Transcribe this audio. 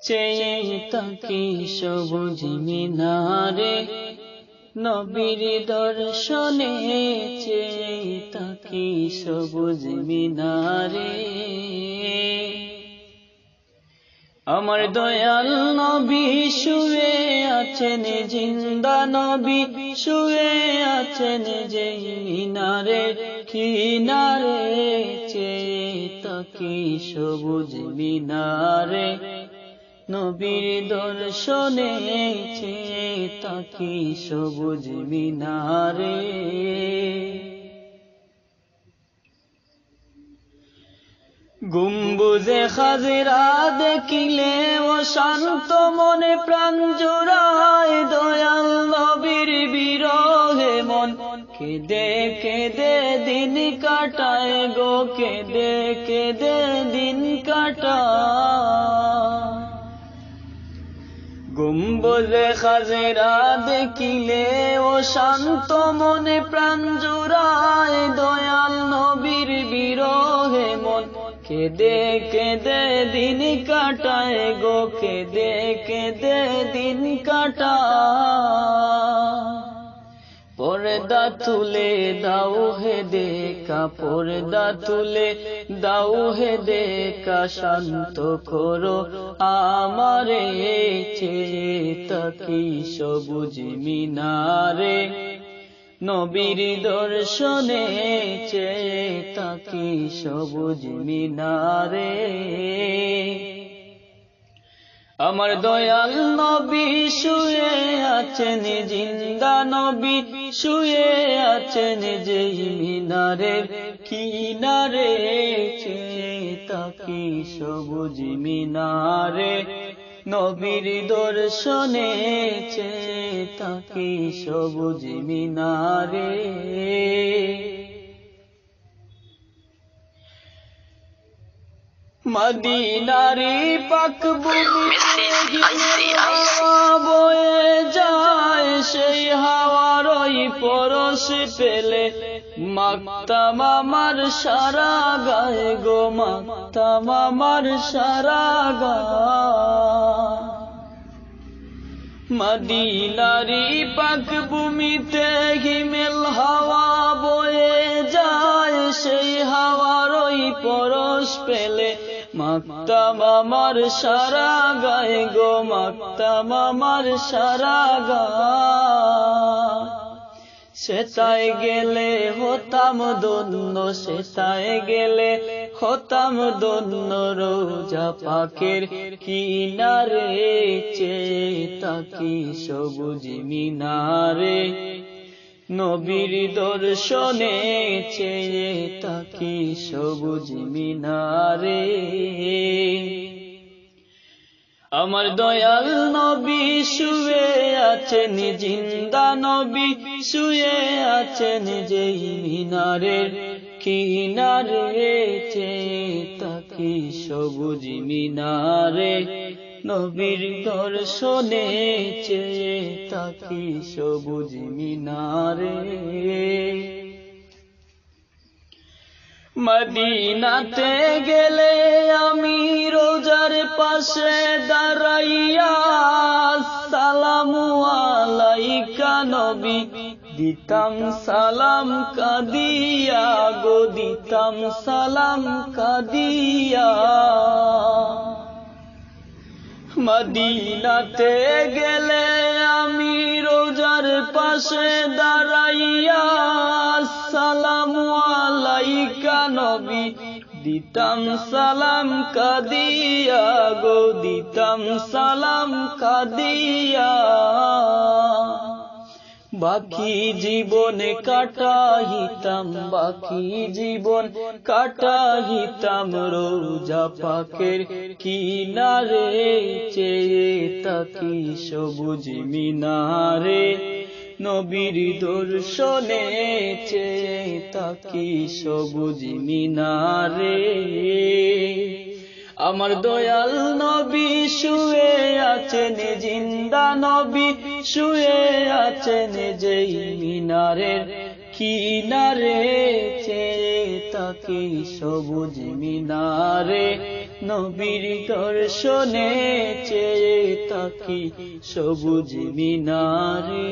চেয়ে তাকি সবুজ মিনারে, নবীর দর্শনে চেয়ে তাকি সবুজ মিনারে। আমার দয়াল নবী শুয়ে আছেন জিন্দা, নবী শুয়ে আছেন যে মিনারে কিনারে, চেয়ে তাকি সবুজ মিনারে, নবীর দর্শনে চেয়ে তাকি সবুজ মিনারে। গম্বুজে খাজরা দেখিলে ও শান্ত মনে প্রাণ জোড়ায়, দয়াল নবীর বিরহে মন কেঁদে কেঁদে দিন কাটায় গো, কেঁদে কেঁদে দিন কাটায়। গম্বুজে খাজরা দেখিলে ও শান্ত মনে প্রাণ জোড়ায়, দয়াল নবীর বিরহে মন কেঁদে কেঁদে দিন কাটায় গো, কেঁদে কেঁদে দিন কাটায়। পর্দা তুলে দাও হে দেখা, পর্দা তুলে দাও হে দেখা, শান্ত করো আমারে চেয়ে তাকি সবুজ মিনারে, নবীর দর্শনে চেয়ে তাকি সবুজ মিনারে। আমার দয়াল নবী শুয়ে আছেন জিন্দা, নবী শুয়ে আছেন যেই মিনারের কিনারে, চেয়ে তাকি সবুজ মিনারে, নবীর দর্শনে চেয়ে তাকি সবুজ মিনারে। মদিনারি পাক ভূমিতে হাওয়া বয়ে যায়, সেই হাওয়ার ওই পরশ পেলে মাখতাম আমার সারা গায়ে গো, মাখতাম আমার সারা গায়ে। মদিনারি পাক ভূমিতে হিমেল হাওয়া বয়ে যায়, সেই হাওয়ার ওই পরশ পেলে মাখতাম আমার সারা গায়ে গো, মাখতাম আমার সারা গায়ে। সেতায় গেলে হতাম ধন্য, সেতায় গেলে হতাম ধন্য, রোজা পাকের কিনারে চেয়ে তাকি সবুজ মিনারে, নবীর দর্শনে চেয়ে তাকি সবুজ মিনারে। আমার দয়াল নবী শুয়ে আছেন জিন্দা, নবী শুয়ে আছেন যেই মিনারের কিনারে, চেয়ে তাকি সবুজ মিনারে, নবীর দর্শনে চেয়ে তাকি সবুজ মিনারে। মদিনাতে গেলে আমি রোজার পাশে দাঁড়াইয়া, আসসালামু আলাইকা নবী দিতাম সালাম কাদিয়া গো, দিতাম সালাম কাদিয়া। মদিনাতে গেলে আমি রোজার পাশে দাঁড়াইয়া, আসসালামু আলাইকা নবী দিতাম সালাম কাদিয়া গো, দিতাম সালাম কাদিয়া। বাকি জীবন কাটাইতাম, বাকি জীবন কাটাইতাম রোজা পাকের কিনারে, চেয়ে তাকি সবুজ মিনারে, নবীর দর্শনে চেয়ে তাকি সবুজ মিনারে। আমার দয়াল নবী শুয়ে আছেন জিন্দা, নবী শুয়ে আছেন যেই মিনারের কিনারে, চেয়ে তাকি সবুজ মিনারে, নবীর দর্শনে চেয়ে থাকি সবুজ মিনারে।